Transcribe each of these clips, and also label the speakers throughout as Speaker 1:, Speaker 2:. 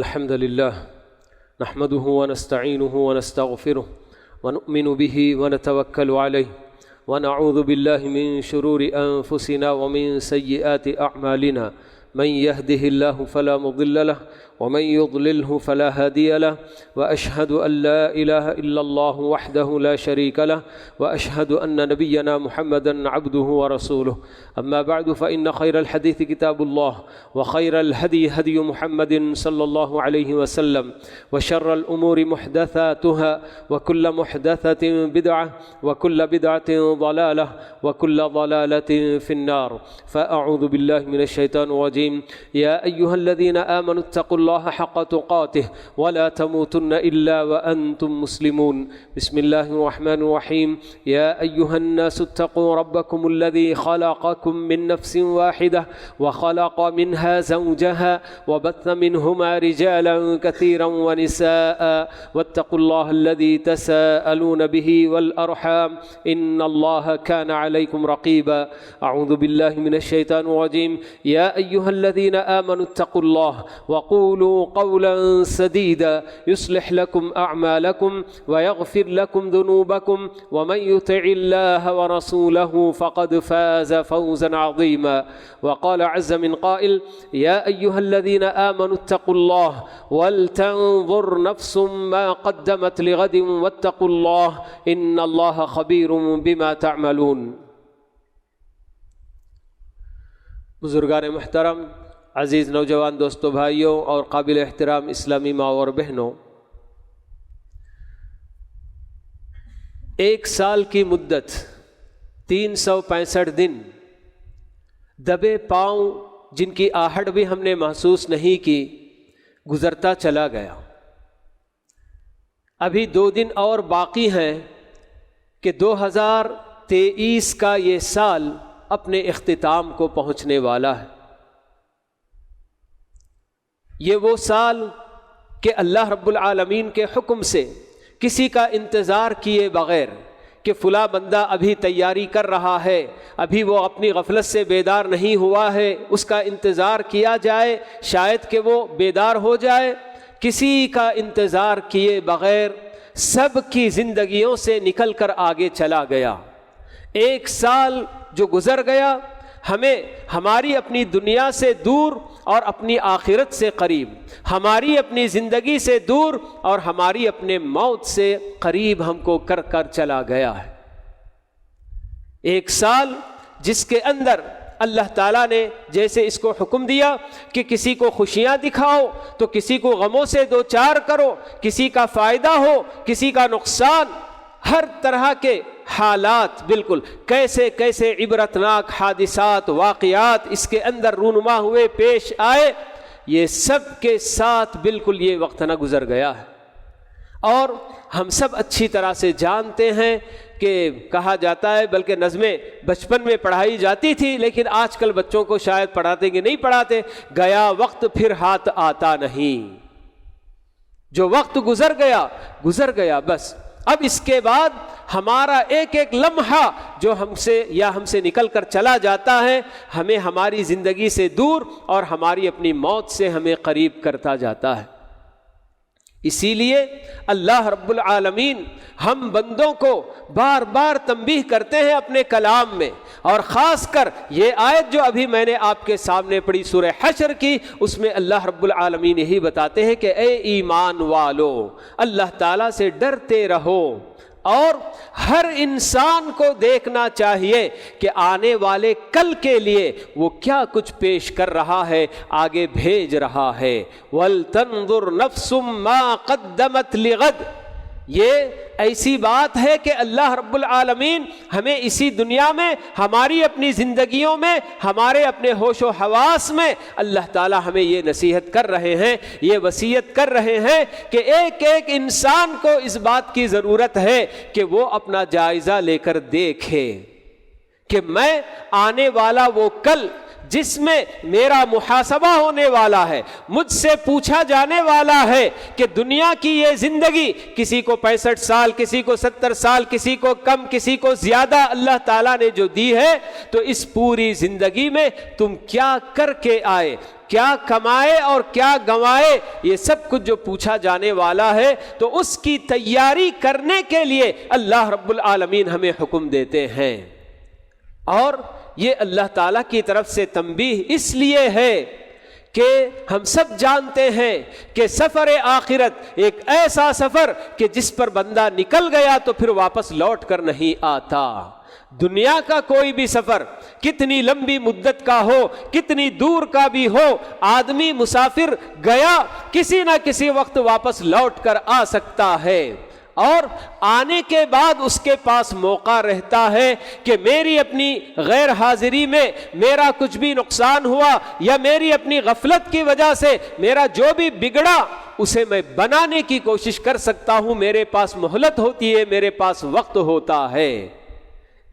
Speaker 1: إن الحمد لله نحمده ونستعينه ونستغفره ونؤمن به ونتوكل عليه ونعوذ بالله من شرور أنفسنا ومن سيئات أعمالنا من يهده الله فلا مضل له ومن يضلله فلا هادي له وأشهد أن لا إله إلا الله وحده لا شريك له وأشهد أن نبينا محمدا عبده ورسوله. أما بعد فإن خير الحديث كتاب الله وخير الهدي هدي محمد صلى الله عليه وسلم وشر الأمور محدثاتها وكل محدثة بدعة وكل بدعة ضلالة وكل ضلالة في النار. فأعوذ بالله من الشيطان الرجيم. يا أيها الذين آمنوا اتقوا الله حق تقاته ولا تموتن إلا وأنتم مسلمون. بسم الله الرحمن الرحيم. يا أيها الناس اتقوا ربكم الذي خلقكم من نفس واحدة وخلق منها زوجها وبث منهما رجالا كثيرا ونساء واتقوا الله الذي تساءلون به والأرحام إن الله كان عليكم رقيبا. أعوذ بالله من الشيطان الرجيم. يا أيها الذين آمنوا اتقوا الله وقولوا قولا سديدا يصلح لكم أعمالكم ويغفر لكم ذنوبكم ومن يطع الله ورسوله فقد فاز فوزا عظيما. وقال عز من قائل. يا أيها الذين آمنوا اتقوا الله ولتنظر نفس ما قدمت لغد واتقوا الله إن الله خبير بما تعملون. بزرگان محترم، عزیز نوجوان دوستوں، بھائیوں اور قابل احترام اسلامی ماں اور بہنوں، ایک سال کی مدت 365 دن دبے پاؤں جن کی آہٹ بھی ہم نے محسوس نہیں کی گزرتا چلا گیا. ابھی 2 دن اور باقی ہیں کہ 2023 کا یہ سال اپنے اختتام کو پہنچنے والا ہے. یہ وہ سال کہ اللہ رب العالمین کے حکم سے کسی کا انتظار کیے بغیر کہ فلاں بندہ ابھی تیاری کر رہا ہے، ابھی وہ اپنی غفلت سے بیدار نہیں ہوا ہے، اس کا انتظار کیا جائے، شاید کہ وہ بیدار ہو جائے. کسی کا انتظار کیے بغیر سب کی زندگیوں سے نکل کر آگے چلا گیا. ایک سال جو گزر گیا ہمیں ہماری اپنی دنیا سے دور اور اپنی آخرت سے قریب، ہماری اپنی زندگی سے دور اور ہماری اپنے موت سے قریب ہم کو کر کر چلا گیا ہے. ایک سال جس کے اندر اللہ تعالیٰ نے جیسے اس کو حکم دیا کہ کسی کو خوشیاں دکھاؤ تو کسی کو غموں سے دوچار کرو، کسی کا فائدہ ہو کسی کا نقصان، ہر طرح کے حالات، بالکل کیسے کیسے عبرتناک حادثات واقعات اس کے اندر رونما ہوئے پیش آئے، یہ سب کے ساتھ بالکل یہ وقت نہ گزر گیا ہے. اور ہم سب اچھی طرح سے جانتے ہیں کہ کہا جاتا ہے، بلکہ نظمیں بچپن میں پڑھائی جاتی تھی لیکن آج کل بچوں کو شاید پڑھاتے کہ نہیں پڑھاتے، گیا وقت پھر ہاتھ آتا نہیں. جو وقت گزر گیا بس. اب اس کے بعد ہمارا ایک ایک لمحہ جو ہم سے نکل کر چلا جاتا ہے ہمیں ہماری زندگی سے دور اور ہماری اپنی موت سے ہمیں قریب کرتا جاتا ہے. اسی لیے اللہ رب العالمین ہم بندوں کو بار بار تنبیہ کرتے ہیں اپنے کلام میں، اور خاص کر یہ آیت جو ابھی میں نے آپ کے سامنے پڑھی سورہ حشر کی، اس میں اللہ رب العالمین یہی بتاتے ہیں کہ اے ایمان والو اللہ تعالیٰ سے ڈرتے رہو، اور ہر انسان کو دیکھنا چاہیے کہ آنے والے کل کے لیے وہ کیا کچھ پیش کر رہا ہے، آگے بھیج رہا ہے. وَلْتَنظُرْ نَفْسٌ مَا قَدَّمَتْ لِغَدٍ. یہ ایسی بات ہے کہ اللہ رب العالمین ہمیں اسی دنیا میں، ہماری اپنی زندگیوں میں، ہمارے اپنے ہوش و حواس میں اللہ تعالی ہمیں یہ نصیحت کر رہے ہیں، یہ وصیت کر رہے ہیں کہ ایک ایک انسان کو اس بات کی ضرورت ہے کہ وہ اپنا جائزہ لے کر دیکھے کہ میں آنے والا وہ کل جس میں میرا محاسبہ ہونے والا ہے، مجھ سے پوچھا جانے والا ہے کہ دنیا کی یہ زندگی کسی کو 65 سال، کسی کو 70 سال، کسی کو کم، کسی کو زیادہ اللہ تعالیٰ نے جو دی ہے، تو اس پوری زندگی میں تم کیا کر کے آئے، کیا کمائے اور کیا گنوائے، یہ سب کچھ جو پوچھا جانے والا ہے، تو اس کی تیاری کرنے کے لیے اللہ رب العالمین ہمیں حکم دیتے ہیں۔ اور یہ اللہ تعالیٰ کی طرف سے تنبیہ اس لیے ہے کہ ہم سب جانتے ہیں کہ سفر آخرت ایک ایسا سفر کہ جس پر بندہ نکل گیا تو پھر واپس لوٹ کر نہیں آتا۔ دنیا کا کوئی بھی سفر کتنی لمبی مدت کا ہو، کتنی دور کا بھی ہو، آدمی مسافر گیا کسی نہ کسی وقت واپس لوٹ کر آ سکتا ہے، اور آنے کے بعد اس کے پاس موقع رہتا ہے کہ میری اپنی غیر حاضری میں میرا کچھ بھی نقصان ہوا یا میری اپنی غفلت کی وجہ سے میرا جو بھی بگڑا اسے میں بنانے کی کوشش کر سکتا ہوں، میرے پاس مہلت ہوتی ہے، میرے پاس وقت ہوتا ہے۔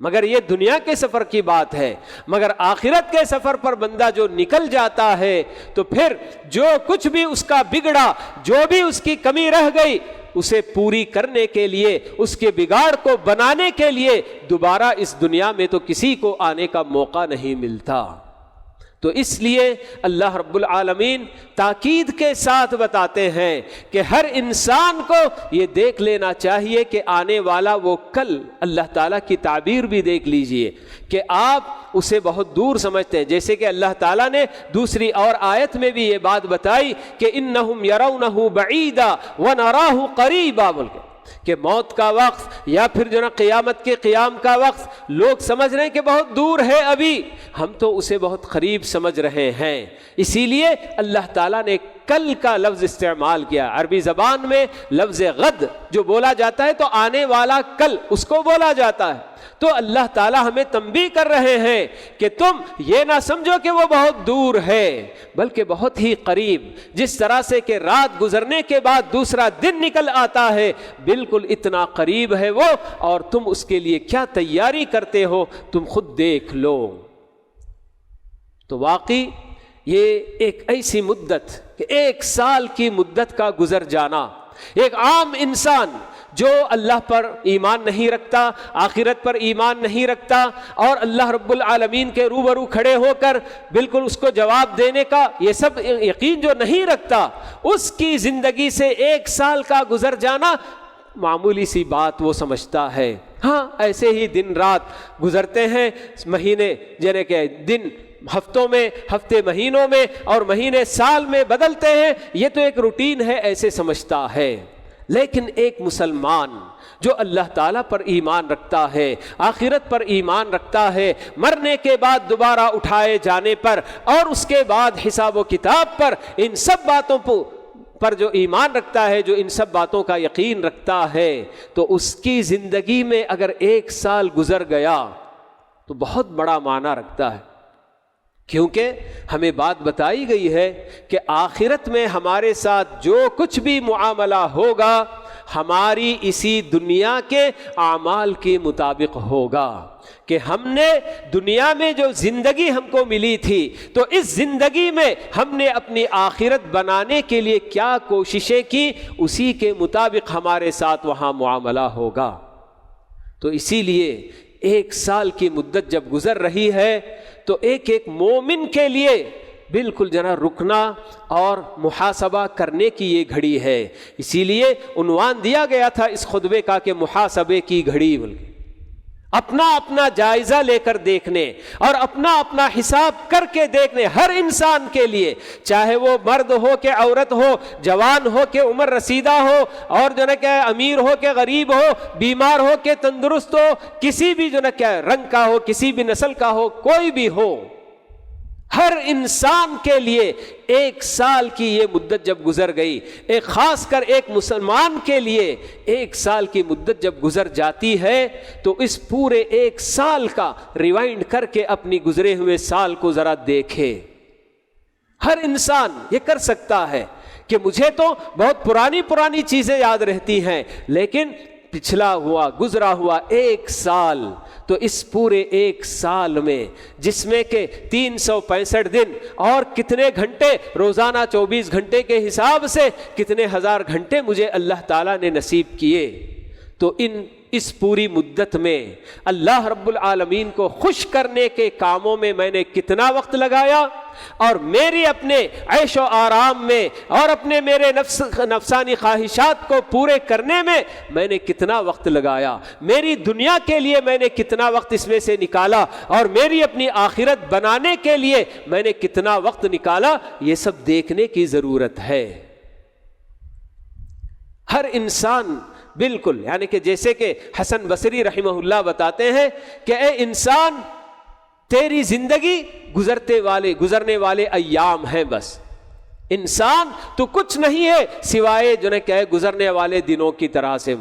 Speaker 1: مگر یہ دنیا کے سفر کی بات ہے، مگر آخرت کے سفر پر بندہ جو نکل جاتا ہے تو پھر جو کچھ بھی اس کا بگڑا، جو بھی اس کی کمی رہ گئی، اسے پوری کرنے کے لیے، اس کے بگاڑ کو بنانے کے لیے دوبارہ اس دنیا میں تو کسی کو آنے کا موقع نہیں ملتا۔ تو اس لیے اللہ رب العالمین تاکید کے ساتھ بتاتے ہیں کہ ہر انسان کو یہ دیکھ لینا چاہیے کہ آنے والا وہ کل، اللہ تعالیٰ کی تعبیر بھی دیکھ لیجئے کہ آپ اسے بہت دور سمجھتے ہیں، جیسے کہ اللہ تعالیٰ نے دوسری اور آیت میں بھی یہ بات بتائی کہ انہم یرونہ بعیدا ونراہ قریبا، بلکہ کہ موت کا وقت یا پھر جو نا قیامت کے قیام کا وقت لوگ سمجھ رہے ہیں کہ بہت دور ہے، ابھی ہم تو اسے بہت قریب سمجھ رہے ہیں۔ اسی لیے اللہ تعالیٰ نے کل کا لفظ استعمال کیا۔ عربی زبان میں لفظ غد جو بولا جاتا ہے تو آنے والا کل، اس کو بولا جاتا ہے۔ تو اللہ تعالیٰ ہمیں تنبیہ کر رہے ہیں کہ تم یہ نہ سمجھو کہ وہ بہت دور ہے، بلکہ بہت ہی قریب، جس طرح سے کہ رات گزرنے کے بعد دوسرا دن نکل آتا ہے، بالکل اتنا قریب ہے وہ، اور تم اس کے لیے کیا تیاری کرتے ہو تم خود دیکھ لو۔ تو واقعی یہ ایک ایسی مدت کہ 1 سال کی مدت کا گزر جانا، ایک عام انسان جو اللہ پر ایمان نہیں رکھتا، آخرت پر ایمان نہیں رکھتا، اور اللہ رب العالمین کے روبرو کھڑے ہو کر بالکل اس کو جواب دینے کا یہ سب یقین جو نہیں رکھتا، اس کی زندگی سے 1 سال کا گزر جانا معمولی سی بات وہ سمجھتا ہے۔ ہاں ایسے ہی دن رات گزرتے ہیں، مہینے یعنی کہ دن ہفتوں میں، ہفتے مہینوں میں، اور مہینے سال میں بدلتے ہیں، یہ تو ایک روٹین ہے ایسے سمجھتا ہے۔ لیکن ایک مسلمان جو اللہ تعالیٰ پر ایمان رکھتا ہے، آخرت پر ایمان رکھتا ہے، مرنے کے بعد دوبارہ اٹھائے جانے پر اور اس کے بعد حساب و کتاب پر، ان سب باتوں پر جو ایمان رکھتا ہے، جو ان سب باتوں کا یقین رکھتا ہے، تو اس کی زندگی میں اگر 1 سال گزر گیا تو بہت بڑا معنی رکھتا ہے، کیونکہ ہمیں بات بتائی گئی ہے کہ آخرت میں ہمارے ساتھ جو کچھ بھی معاملہ ہوگا ہماری اسی دنیا کے اعمال کے مطابق ہوگا، کہ ہم نے دنیا میں جو زندگی ہم کو ملی تھی تو اس زندگی میں ہم نے اپنی آخرت بنانے کے لیے کیا کوششیں کی، اسی کے مطابق ہمارے ساتھ وہاں معاملہ ہوگا۔ تو اسی لیے 1 سال کی مدت جب گزر رہی ہے تو ایک مومن کے لیے بالکل رکنا اور محاسبہ کرنے کی یہ گھڑی ہے۔ اسی لیے عنوان دیا گیا تھا اس خطبے کا کہ محاسبے کی گھڑی، اپنا اپنا جائزہ لے کر دیکھنے اور اپنا اپنا حساب کر کے دیکھنے، ہر انسان کے لیے، چاہے وہ مرد ہو کہ عورت ہو، جوان ہو کہ عمر رسیدہ ہو، اور کہ امیر ہو کہ غریب ہو، بیمار ہو کہ تندرست ہو، کسی بھی رنگ کا ہو، کسی بھی نسل کا ہو، کوئی بھی ہو، ہر انسان کے لیے 1 سال کی یہ مدت جب گزر گئی، ایک خاص کر ایک مسلمان کے لیے 1 سال کی مدت جب گزر جاتی ہے تو اس پورے 1 سال کا ریوائنڈ کر کے اپنی گزرے ہوئے سال کو ذرا دیکھے۔ ہر انسان یہ کر سکتا ہے کہ مجھے تو بہت پرانی چیزیں یاد رہتی ہیں، لیکن پچھلا ہوا گزرا ہوا 1 سال، تو اس پورے 1 سال میں جس میں کہ 365 دن اور کتنے گھنٹے روزانہ 24 گھنٹے کے حساب سے کتنے ہزار گھنٹے مجھے اللہ تعالیٰ نے نصیب کیے، تو اس پوری مدت میں اللہ رب العالمین کو خوش کرنے کے کاموں میں میں نے کتنا وقت لگایا، اور میری اپنے عیش و آرام میں اور اپنے میرے نفسانی خواہشات کو پورے کرنے میں نے کتنا وقت لگایا، میری دنیا کے لیے میں نے کتنا وقت اس میں سے نکالا، اور میری اپنی آخرت بنانے کے لیے میں نے کتنا وقت نکالا، یہ سب دیکھنے کی ضرورت ہے۔ ہر انسان بالکل، یعنی کہ جیسے کہ حسن بصری رحمہ اللہ بتاتے ہیں کہ اے انسان، تیری زندگی گزرنے والے ایام ہیں، بس انسان تو کچھ نہیں ہے سوائے جو نے کہ گزرنے والے دنوں کی طرح سے،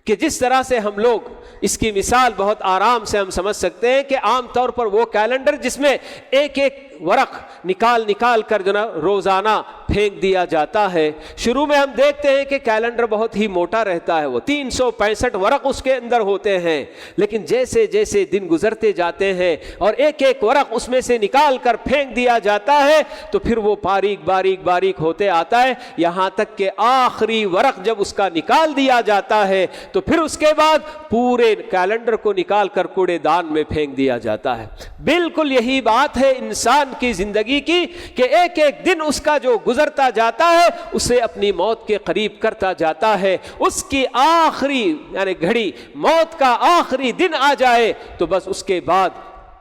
Speaker 1: کہ جس طرح سے ہم لوگ اس کی مثال بہت آرام سے ہم سمجھ سکتے ہیں کہ عام طور پر وہ کیلنڈر جس میں ایک ورق نکال کر جو نا روزانہ پھینک دیا جاتا ہے، شروع میں ہم دیکھتے ہیں کہ کیلنڈر بہت ہی موٹا رہتا ہے، وہ 365 ورق اس کے اندر ہوتے ہیں، لیکن جیسے جیسے دن گزرتے جاتے ہیں اور ایک ورق اس میں سے نکال کر پھینک دیا جاتا ہے، تو پھر وہ باریک ہوتے آتا ہے، یہاں تک کہ آخری ورق جب اس کا نکال دیا جاتا ہے تو پھر اس کے بعد پورے کیلنڈر کو نکال کر کوڑے دان میں پھینک دیا جاتا ہے۔ بالکل یہی بات ہے انسان کی زندگی کی، کہ ایک دن اس کا جو گزرتا جاتا ہے اسے اپنی موت کے قریب کرتا جاتا ہے، اس کی آخری یعنی گھڑی، موت کا آخری دن آ جائے تو بس اس کے بعد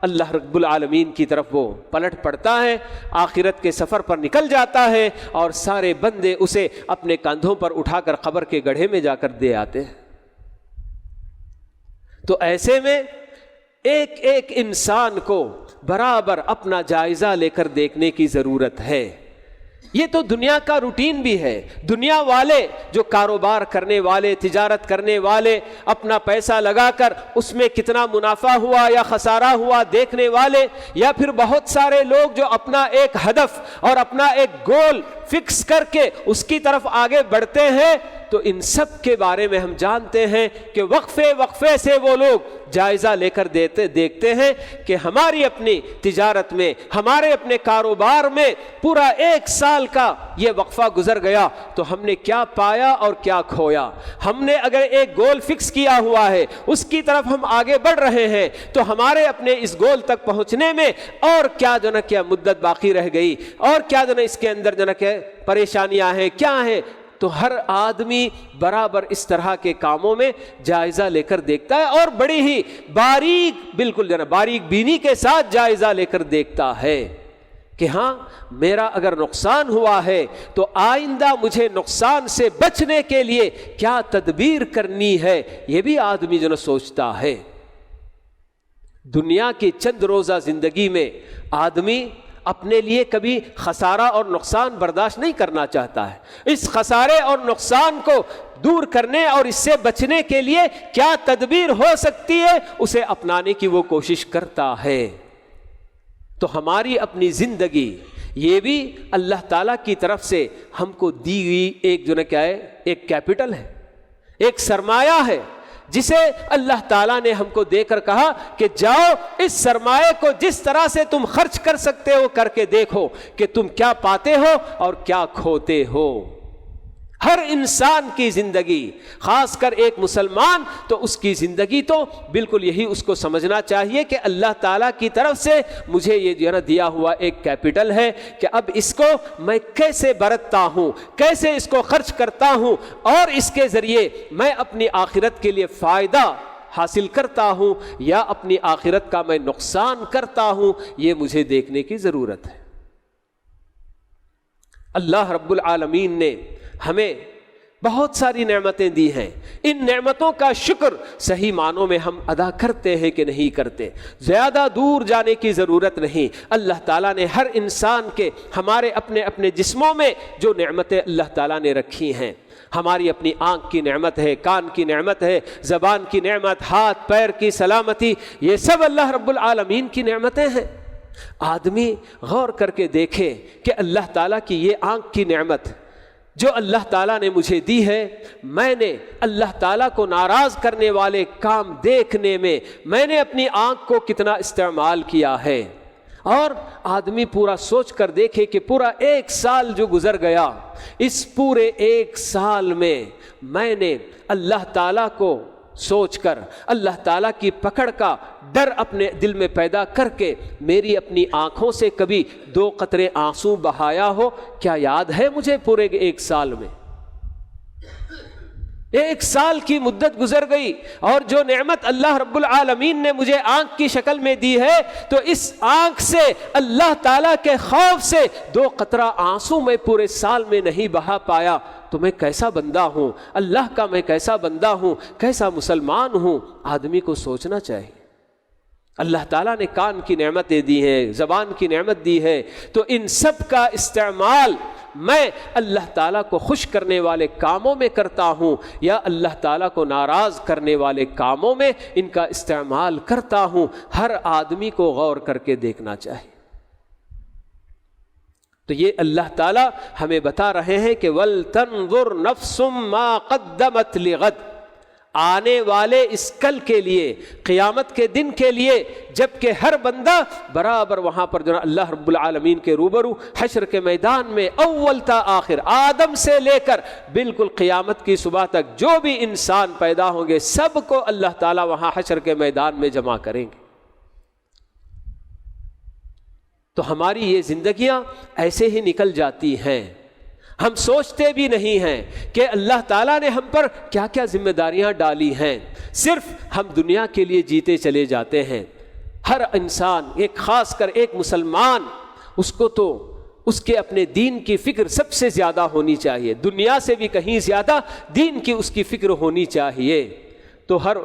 Speaker 1: اللہ رب العالمین کی طرف وہ پلٹ پڑتا ہے، آخرت کے سفر پر نکل جاتا ہے، اور سارے بندے اسے اپنے کندھوں پر اٹھا کر قبر کے گڑھے میں جا کر دے آتے ہیں۔ تو ایسے میں ایک انسان کو برابر اپنا جائزہ لے کر دیکھنے کی ضرورت ہے۔ یہ تو دنیا کا روٹین بھی ہے، دنیا والے جو کاروبار کرنے والے، تجارت کرنے والے، اپنا پیسہ لگا کر اس میں کتنا منافع ہوا یا خسارہ ہوا دیکھنے والے، یا پھر بہت سارے لوگ جو اپنا ایک ہدف اور اپنا ایک گول فکس کر کے اس کی طرف آگے بڑھتے ہیں، تو ان سب کے بارے میں ہم جانتے ہیں کہ وقفے سے وہ لوگ جائزہ لے کر دیکھتے ہیں کہ ہماری اپنی تجارت میں، ہمارے اپنے کاروبار میں پورا 1 سال کا یہ وقفہ گزر گیا تو ہم نے کیا پایا اور کیا کھویا۔ ہم نے اگر ایک گول فکس کیا ہوا ہے، اس کی طرف ہم آگے بڑھ رہے ہیں، تو ہمارے اپنے اس گول تک پہنچنے میں اور کیا جو نا کیا مدت باقی رہ گئی، اور کیا جو نا اس کے اندر جو نا کیا پریشانیاں ہیں، کیا ہیں۔ تو ہر آدمی برابر اس طرح کے کاموں میں جائزہ لے کر دیکھتا ہے، اور بڑی ہی باریک بینی کے ساتھ جائزہ لے کر دیکھتا ہے کہ ہاں میرا اگر نقصان ہوا ہے تو آئندہ مجھے نقصان سے بچنے کے لیے کیا تدبیر کرنی ہے، یہ بھی آدمی جو سوچتا ہے۔ دنیا کی چند روزہ زندگی میں آدمی اپنے لیے کبھی خسارہ اور نقصان برداشت نہیں کرنا چاہتا ہے۔ اس خسارے اور نقصان کو دور کرنے اور اس سے بچنے کے لیے کیا تدبیر ہو سکتی ہے، اسے اپنانے کی وہ کوشش کرتا ہے۔ تو ہماری اپنی زندگی یہ بھی اللہ تعالیٰ کی طرف سے ہم کو دی ہوئی ایک جو نا کیا ہے، ایک کیپٹل ہے، ایک سرمایہ ہے، جسے اللہ تعالیٰ نے ہم کو دے کر کہا کہ جاؤ اس سرمایہ کو جس طرح سے تم خرچ کر سکتے ہو کر کے دیکھو کہ تم کیا پاتے ہو اور کیا کھوتے ہو۔ ہر انسان کی زندگی، خاص کر ایک مسلمان، تو اس کی زندگی تو بالکل یہی اس کو سمجھنا چاہیے کہ اللہ تعالیٰ کی طرف سے مجھے یہ جو ہے نا دیا ہوا ایک کیپٹل ہے کہ اب اس کو میں کیسے برتتا ہوں، کیسے اس کو خرچ کرتا ہوں، اور اس کے ذریعے میں اپنی آخرت کے لیے فائدہ حاصل کرتا ہوں یا اپنی آخرت کا میں نقصان کرتا ہوں، یہ مجھے دیکھنے کی ضرورت ہے۔ اللہ رب العالمین نے ہمیں بہت ساری نعمتیں دی ہیں، ان نعمتوں کا شکر صحیح معنوں میں ہم ادا کرتے ہیں کہ نہیں کرتے۔ زیادہ دور جانے کی ضرورت نہیں، اللہ تعالیٰ نے ہر انسان کے، ہمارے اپنے اپنے جسموں میں جو نعمتیں اللہ تعالیٰ نے رکھی ہیں، ہماری اپنی آنکھ کی نعمت ہے، کان کی نعمت ہے، زبان کی نعمت، ہاتھ پیر کی سلامتی، یہ سب اللہ رب العالمین کی نعمتیں ہیں۔ آدمی غور کر کے دیکھے کہ اللہ تعالیٰ کی یہ آنکھ کی نعمت جو اللہ تعالیٰ نے مجھے دی ہے، میں نے اللہ تعالیٰ کو ناراض کرنے والے کام دیکھنے میں میں نے اپنی آنکھ کو کتنا استعمال کیا ہے۔ اور آدمی پورا سوچ کر دیکھے کہ پورا 1 سال جو گزر گیا، اس پورے 1 سال میں نے اللہ تعالیٰ کو سوچ کر، اللہ تعالیٰ کی پکڑ کا ڈر اپنے دل میں پیدا کر کے میری اپنی آنکھوں سے کبھی 2 قطرے آنسو بہایا ہو؟ کیا یاد ہے مجھے پورے 1 سال میں؟ 1 سال کی مدت گزر گئی، اور جو نعمت اللہ رب العالمین نے مجھے آنکھ کی شکل میں دی ہے، تو اس آنکھ سے اللہ تعالیٰ کے خوف سے 2 قطرہ آنسو میں پورے سال میں نہیں بہا پایا، تو میں کیسا بندہ ہوں؟ اللہ کا میں کیسا بندہ ہوں؟ کیسا مسلمان ہوں؟ آدمی کو سوچنا چاہیے۔ اللہ تعالیٰ نے کان کی نعمتیں دی ہیں، زبان کی نعمت دی ہے، تو ان سب کا استعمال میں اللہ تعالیٰ کو خوش کرنے والے کاموں میں کرتا ہوں، یا اللہ تعالیٰ کو ناراض کرنے والے کاموں میں ان کا استعمال کرتا ہوں؟ ہر آدمی کو غور کر کے دیکھنا چاہیے۔ تو یہ اللہ تعالیٰ ہمیں بتا رہے ہیں کہ وَلْتَنظُرْ نَفْسٌ مَا قَدَّمَتْ لِغَدٍ، آنے والے اس کل کے لیے، قیامت کے دن کے لیے، جبکہ ہر بندہ برابر وہاں پر جو اللہ رب العالمین کے روبرو حشر کے میدان میں اول تا آخر، آدم سے لے کر بالکل قیامت کی صبح تک جو بھی انسان پیدا ہوں گے، سب کو اللہ تعالیٰ وہاں حشر کے میدان میں جمع کریں گے۔ تو ہماری یہ زندگیاں ایسے ہی نکل جاتی ہیں، ہم سوچتے بھی نہیں ہیں کہ اللہ تعالیٰ نے ہم پر کیا کیا ذمہ داریاں ڈالی ہیں، صرف ہم دنیا کے لیے جیتے چلے جاتے ہیں۔ ہر انسان، ایک خاص کر ایک مسلمان، اس کو تو اس کے اپنے دین کی فکر سب سے زیادہ ہونی چاہیے، دنیا سے بھی کہیں زیادہ دین کی اس کی فکر ہونی چاہیے۔ تو ہر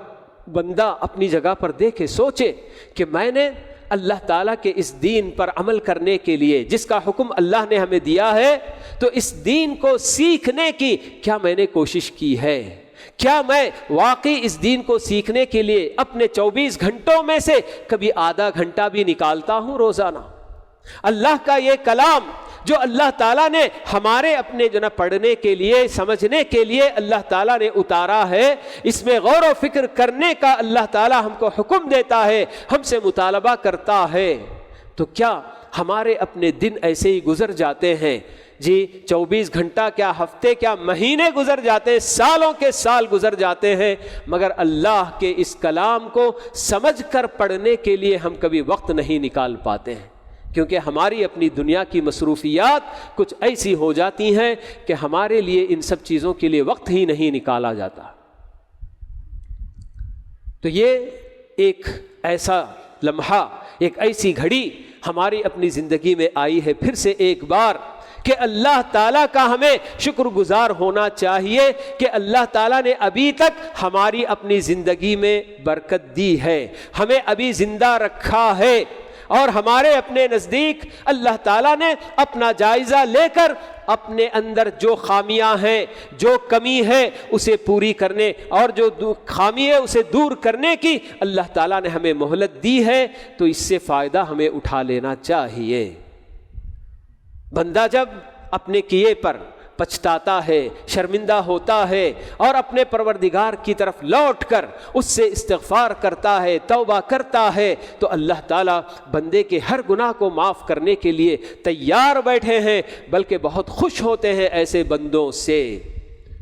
Speaker 1: بندہ اپنی جگہ پر دیکھے، سوچے کہ میں نے اللہ تعالیٰ کے اس دین پر عمل کرنے کے لیے، جس کا حکم اللہ نے ہمیں دیا ہے، تو اس دین کو سیکھنے کی کیا میں نے کوشش کی ہے؟ کیا میں واقعی اس دین کو سیکھنے کے لیے اپنے 24 گھنٹوں میں سے کبھی آدھا گھنٹہ بھی نکالتا ہوں روزانہ؟ اللہ کا یہ کلام جو اللہ تعالیٰ نے ہمارے اپنے جو نا پڑھنے کے لیے، سمجھنے کے لیے اللہ تعالیٰ نے اتارا ہے، اس میں غور و فکر کرنے کا اللہ تعالیٰ ہم کو حکم دیتا ہے، ہم سے مطالبہ کرتا ہے، تو کیا ہمارے اپنے دن ایسے ہی گزر جاتے ہیں؟ جی 24 گھنٹہ کیا، ہفتے کیا، مہینے گزر جاتے ہیں، سالوں کے سال گزر جاتے ہیں، مگر اللہ کے اس کلام کو سمجھ کر پڑھنے کے لیے ہم کبھی وقت نہیں نکال پاتے ہیں، کیونکہ ہماری اپنی دنیا کی مصروفیات کچھ ایسی ہو جاتی ہیں کہ ہمارے لیے ان سب چیزوں کے لیے وقت ہی نہیں نکالا جاتا۔ تو یہ ایک ایسا لمحہ، ایک ایسی گھڑی ہماری اپنی زندگی میں آئی ہے، پھر سے ایک بار، کہ اللہ تعالیٰ کا ہمیں شکر گزار ہونا چاہیے کہ اللہ تعالیٰ نے ابھی تک ہماری اپنی زندگی میں برکت دی ہے، ہمیں ابھی زندہ رکھا ہے، اور ہمارے اپنے نزدیک اللہ تعالیٰ نے اپنا جائزہ لے کر اپنے اندر جو خامیاں ہیں، جو کمی ہے، اسے پوری کرنے، اور جو خامی ہے اسے دور کرنے کی اللہ تعالیٰ نے ہمیں مہلت دی ہے، تو اس سے فائدہ ہمیں اٹھا لینا چاہیے۔ بندہ جب اپنے کیے پر پچھتاتا ہے، شرمندہ ہوتا ہے، اور اپنے پروردگار کی طرف لوٹ کر اس سے استغفار کرتا ہے، توبہ کرتا ہے، تو اللہ تعالیٰ بندے کے ہر گناہ کو معاف کرنے کے لیے تیار بیٹھے ہیں، بلکہ بہت خوش ہوتے ہیں ایسے بندوں سے۔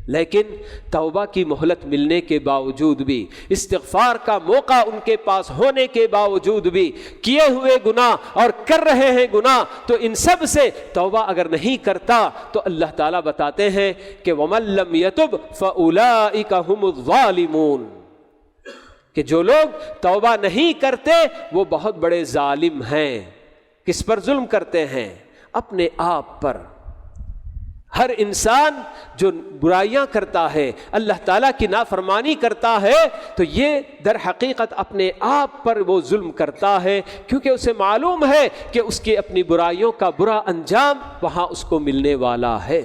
Speaker 1: لیکن توبہ کی مہلت ملنے کے باوجود بھی، استغفار کا موقع ان کے پاس ہونے کے باوجود بھی، کیے ہوئے گناہ اور کر رہے ہیں گناہ، تو ان سب سے توبہ اگر نہیں کرتا تو اللہ تعالیٰ بتاتے ہیں کہ وَمَن لَّمْ يَتُبْ فَأُولَٰئِكَ هُمُ الظَّالِمُونَ، کہ جو لوگ توبہ نہیں کرتے وہ بہت بڑے ظالم ہیں۔ کس پر ظلم کرتے ہیں؟ اپنے آپ پر۔ ہر انسان جو برائیاں کرتا ہے، اللہ تعالیٰ کی نافرمانی کرتا ہے، تو یہ در حقیقت اپنے آپ پر وہ ظلم کرتا ہے، کیونکہ اسے معلوم ہے کہ اس کی اپنی برائیوں کا برا انجام وہاں اس کو ملنے والا ہے۔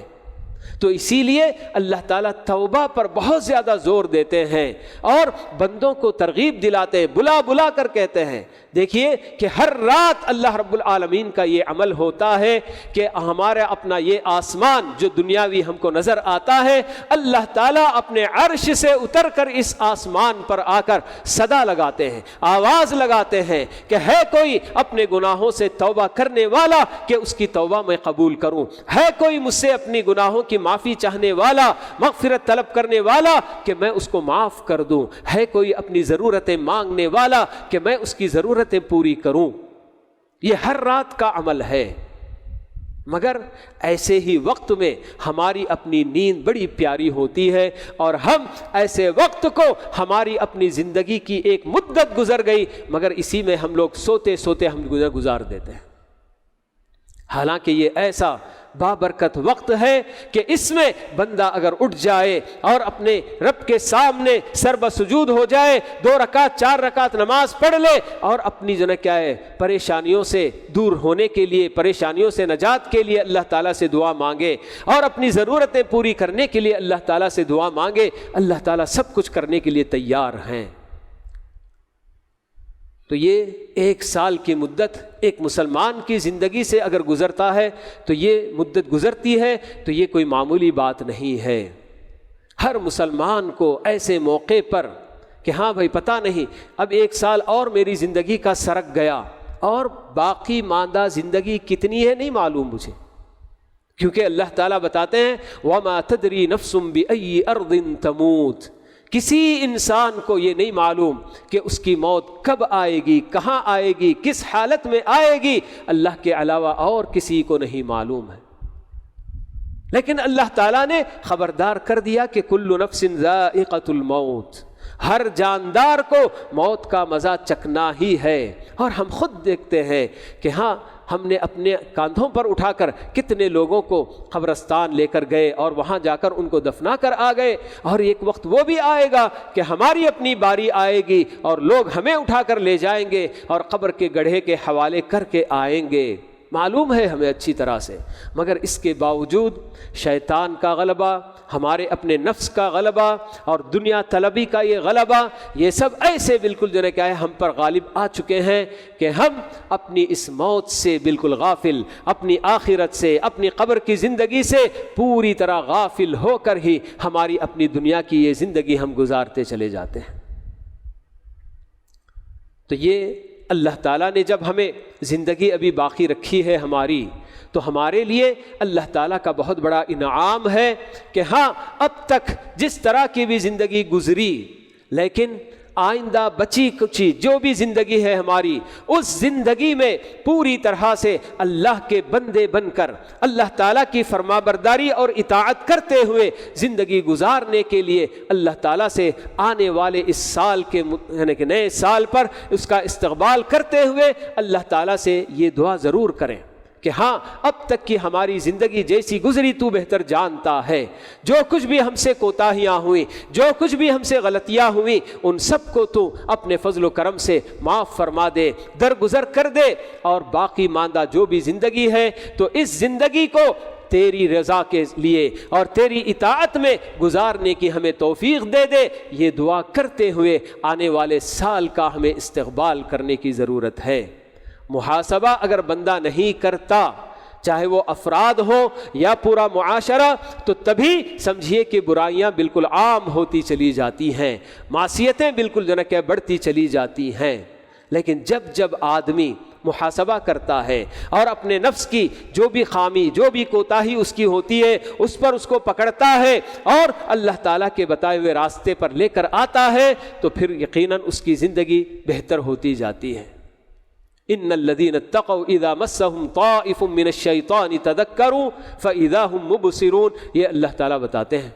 Speaker 1: تو اسی لیے اللہ تعالیٰ توبہ پر بہت زیادہ زور دیتے ہیں اور بندوں کو ترغیب دلاتے ہیں، بلا بلا کر کہتے ہیں۔ دیکھیے کہ ہر رات اللہ رب العالمین کا یہ عمل ہوتا ہے کہ ہمارا اپنا یہ آسمان جو دنیاوی ہم کو نظر آتا ہے، اللہ تعالیٰ اپنے عرش سے اتر کر اس آسمان پر آ کر صدا لگاتے ہیں، آواز لگاتے ہیں کہ ہے کوئی اپنے گناہوں سے توبہ کرنے والا کہ اس کی توبہ میں قبول کروں، ہے کوئی مجھ سے اپنی گناہوں کی معافی چاہنے والا، مغفرت طلب کرنے والا کہ میں اس کو معاف کر دوں، ہے کوئی اپنی ضرورتیں مانگنے والا کہ میں اس کی ضرورتیں پوری کروں۔ یہ ہر رات کا عمل ہے، مگر ایسے ہی وقت میں ہماری اپنی نیند بڑی پیاری ہوتی ہے اور ہم ایسے وقت کو ہماری اپنی زندگی کی ایک مدت گزر گئی مگر اسی میں ہم لوگ سوتے سوتے ہم گزار دیتے ہیں، حالانکہ یہ ایسا بابرکت وقت ہے کہ اس میں بندہ اگر اٹھ جائے اور اپنے رب کے سامنے سر بسجود ہو جائے، 2 رکعت 4 رکعت نماز پڑھ لے اور اپنی جو ہے کیا ہے پریشانیوں سے دور ہونے کے لیے، پریشانیوں سے نجات کے لیے اللہ تعالیٰ سے دعا مانگے اور اپنی ضرورتیں پوری کرنے کے لیے اللہ تعالیٰ سے دعا مانگے، اللہ تعالیٰ سب کچھ کرنے کے لیے تیار ہیں۔ تو یہ 1 سال کی مدت ایک مسلمان کی زندگی سے اگر گزرتا ہے تو یہ مدت گزرتی ہے تو یہ کوئی معمولی بات نہیں ہے۔ ہر مسلمان کو ایسے موقع پر کہ ہاں بھائی پتہ نہیں اب 1 سال اور میری زندگی کا سرک گیا اور باقی ماندہ زندگی کتنی ہے نہیں معلوم مجھے، کیونکہ اللہ تعالیٰ بتاتے ہیں وَمَا تَدْرِي نَفْسٌ بِأَيِّ أَرْضٍ تَمُوتُ، کسی انسان کو یہ نہیں معلوم کہ اس کی موت کب آئے گی، کہاں آئے گی، کس حالت میں آئے گی، اللہ کے علاوہ اور کسی کو نہیں معلوم ہے۔ لیکن اللہ تعالیٰ نے خبردار کر دیا کہ کل نفس ذائقۃ الموت، ہر جاندار کو موت کا مزہ چکھنا ہی ہے۔ اور ہم خود دیکھتے ہیں کہ ہاں ہم نے اپنے کاندھوں پر اٹھا کر کتنے لوگوں کو قبرستان لے کر گئے اور وہاں جا کر ان کو دفنا کر آ گئے، اور ایک وقت وہ بھی آئے گا کہ ہماری اپنی باری آئے گی اور لوگ ہمیں اٹھا کر لے جائیں گے اور قبر کے گڑھے کے حوالے کر کے آئیں گے، معلوم ہے ہمیں اچھی طرح سے، مگر اس کے باوجود شیطان کا غلبہ، ہمارے اپنے نفس کا غلبہ اور دنیا طلبی کا یہ غلبہ، یہ سب ایسے بالکل جو ہے کیا ہے ہم پر غالب آ چکے ہیں کہ ہم اپنی اس موت سے بالکل غافل، اپنی آخرت سے، اپنی قبر کی زندگی سے پوری طرح غافل ہو کر ہی ہماری اپنی دنیا کی یہ زندگی ہم گزارتے چلے جاتے ہیں۔ تو یہ اللہ تعالیٰ نے جب ہمیں زندگی ابھی باقی رکھی ہے ہماری، تو ہمارے لیے اللہ تعالیٰ کا بہت بڑا انعام ہے کہ ہاں اب تک جس طرح کی بھی زندگی گزری، لیکن آئندہ بچی کچی جو بھی زندگی ہے ہماری، اس زندگی میں پوری طرح سے اللہ کے بندے بن کر اللہ تعالیٰ کی فرمانبرداری اور اطاعت کرتے ہوئے زندگی گزارنے کے لیے اللہ تعالیٰ سے آنے والے اس سال کے یعنی کہ نئے سال پر اس کا استقبال کرتے ہوئے اللہ تعالیٰ سے یہ دعا ضرور کریں کہ ہاں اب تک کی ہماری زندگی جیسی گزری تو بہتر جانتا ہے، جو کچھ بھی ہم سے کوتاہیاں ہوئیں، جو کچھ بھی ہم سے غلطیاں ہوئیں، ان سب کو تو اپنے فضل و کرم سے معاف فرما دے، درگزر کر دے، اور باقی ماندہ جو بھی زندگی ہے تو اس زندگی کو تیری رضا کے لیے اور تیری اطاعت میں گزارنے کی ہمیں توفیق دے دے۔ یہ دعا کرتے ہوئے آنے والے سال کا ہمیں استقبال کرنے کی ضرورت ہے۔ محاسبہ اگر بندہ نہیں کرتا، چاہے وہ افراد ہوں یا پورا معاشرہ، تو تبھی سمجھیے کہ برائیاں بالکل عام ہوتی چلی جاتی ہیں، معصیتیں بالکل جو ہے کہ بڑھتی چلی جاتی ہیں۔ لیکن جب آدمی محاسبہ کرتا ہے اور اپنے نفس کی جو بھی خامی، جو بھی کوتاہی اس کی ہوتی ہے، اس پر اس کو پکڑتا ہے اور اللہ تعالیٰ کے بتائے ہوئے راستے پر لے کر آتا ہے، تو پھر یقیناً اس کی زندگی بہتر ہوتی جاتی ہے۔ ان الذين اتقوا اذا مسهم طائف من الشيطان تذكروا فاذا هم مبصرون، یہ اللہ تعالیٰ بتاتے ہیں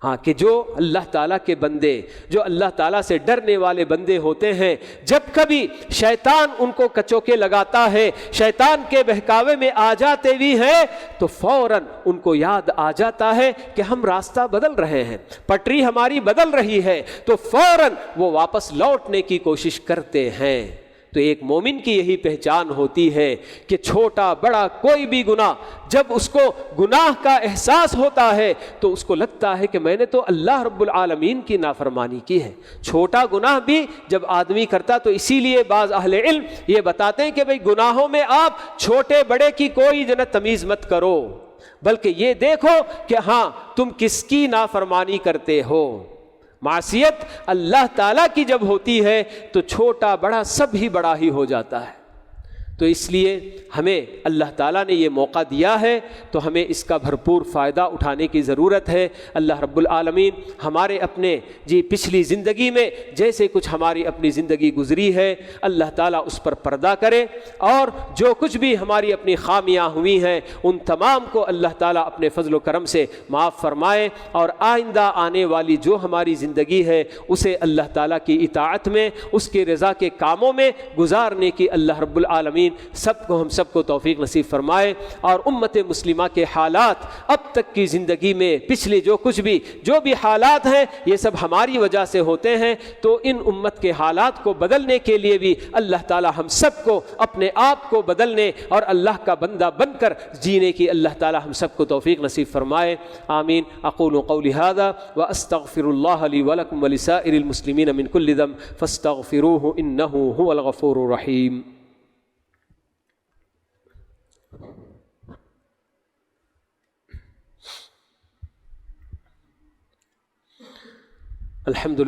Speaker 1: ہاں کہ جو اللہ تعالیٰ کے بندے، جو اللہ تعالیٰ سے ڈرنے والے بندے ہوتے ہیں، جب کبھی شیطان ان کو کچوکے لگاتا ہے، شیطان کے بہکاوے میں آ جاتے بھی ہیں، تو فوراً ان کو یاد آ جاتا ہے کہ ہم راستہ بدل رہے ہیں، پٹری ہماری بدل رہی ہے، تو فوراً وہ واپس لوٹنے کی کوشش کرتے ہیں۔ تو ایک مومن کی یہی پہچان ہوتی ہے کہ چھوٹا بڑا کوئی بھی گناہ جب اس کو گناہ کا احساس ہوتا ہے تو اس کو لگتا ہے کہ میں نے تو اللہ رب العالمین کی نافرمانی کی ہے۔ چھوٹا گناہ بھی جب آدمی کرتا تو اسی لیے بعض اہل علم یہ بتاتے ہیں کہ بھئی گناہوں میں آپ چھوٹے بڑے کی کوئی تمیز مت کرو، بلکہ یہ دیکھو کہ ہاں تم کس کی نافرمانی کرتے ہو۔ معصیت اللہ تعالیٰ کی جب ہوتی ہے تو چھوٹا بڑا سب ہی بڑا ہی ہو جاتا ہے۔ تو اس لیے ہمیں اللہ تعالیٰ نے یہ موقع دیا ہے تو ہمیں اس کا بھرپور فائدہ اٹھانے کی ضرورت ہے۔ اللہ رب العالمین ہمارے اپنے پچھلی زندگی میں جیسے کچھ ہماری اپنی زندگی گزری ہے اللہ تعالیٰ اس پر پردہ کرے، اور جو کچھ بھی ہماری اپنی خامیاں ہوئی ہیں ان تمام کو اللہ تعالیٰ اپنے فضل و کرم سے معاف فرمائے، اور آئندہ آنے والی جو ہماری زندگی ہے اسے اللہ تعالیٰ کی اطاعت میں، اس کے رضا کے کاموں میں گزارنے کی اللہ رب العالمین ہم سب کو توفیق نصیب فرمائے۔ اور امت مسلمہ کے حالات اب تک کی زندگی میں پچھلے جو بھی حالات ہیں یہ سب ہماری وجہ سے ہوتے ہیں، تو ان امت کے حالات کو بدلنے کے لیے بھی اللہ تعالی ہم سب کو اپنے آپ کو بدلنے اور اللہ کا بندہ بن کر جینے کی اللہ تعالی ہم سب کو توفیق نصیب فرمائے۔ آمین۔ اقول قولی ھذا واستغفر اللہ لی ولکم ولسائر المسلمین من کل ذنب فاستغفروہ انہ ھو الغفور الرحیم۔ الحمد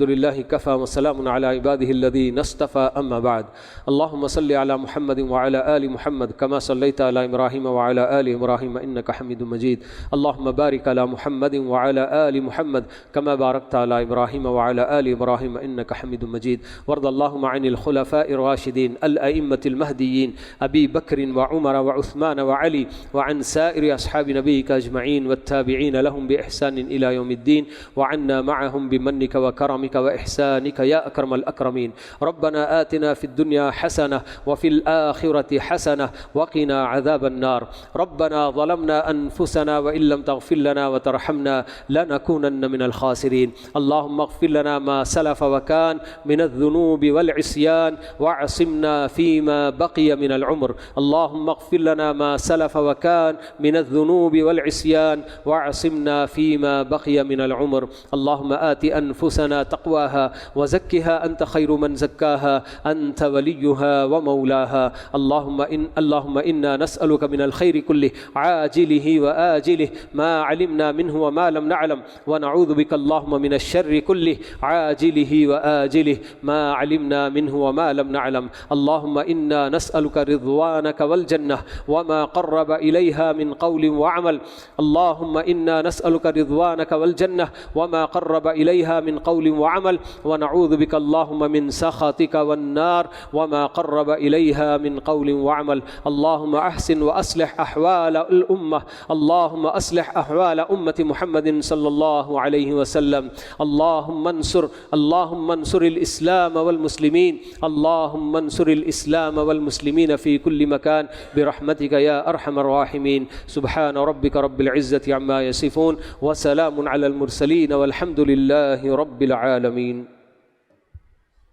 Speaker 1: لله كفى وسلام على عباده الذين اصطفى أما بعد اللهم صل على محمد وعلى آل محمد كما صليت على إبراهيم وعلى آل إبراهيم إنك حميد مجيد اللهم بارك على محمد وعلى آل محمد كما باركت على إبراهيم وعلى آل إبراهيم إنك حميد مجيد وارض اللهم عن الخلفاء الراشدين الأئمة المهديين أبي بكر وعمر وعثمان وعلي وعن سائر أصحاب نبيك أجمعين والتابعين لهم بإحسان إلى يوم الدين وعنا معهم بمنك وكرمك وإحسانك يا أكرم الأكرمين ربنا آتنا في الدنيا حسنة وفي الآخرة حسنة وقنا عذاب النار ربنا ظلمنا أنفسنا وإن لم تغفر لنا وترحمنا لنكونن من الخاسرين اللهم اغفر لنا ما سلف وكان من الذنوب والعصيان وعصمنا فيما بقي من العمر اللهم اغفر لنا ما سلف وكان من الذنوب والعصيان وعصمنا فيما بقي من العمر اللهم آت أنفسنا تقواها وزكها أنت خير من زكاها أنت وليها ومولاها اللهم إنا نسألك من الخير كله عاجله وآجله ما علمنا منه وما لم نعلم ونعوذ بك اللهم من الشر كله عاجله وآجله ما علمنا منه وما لم نعلم اللهم إنا نسألك رضوانك والجنة وما قرب إليها من قول وعمل اللهم إنا نسألك رضوانك والجنة وما قرب إليها من قول وعمل ونعوذ بك اللهم من سخطك والنار وما قرب إليها من قول وعمل اللهم أحسن وأصلح أحوال الأمة اللهم أصلح أحوال أمة محمد صلى الله عليه وسلم اللهم انصر الإسلام والمسلمين اللهم انصر الإسلام والمسلمين في كل مكان برحمتك يا أرحم الراحمين سبحان ربك رب العزة عما يصفون وسلام على المرسلين والحمد لله رب العالمين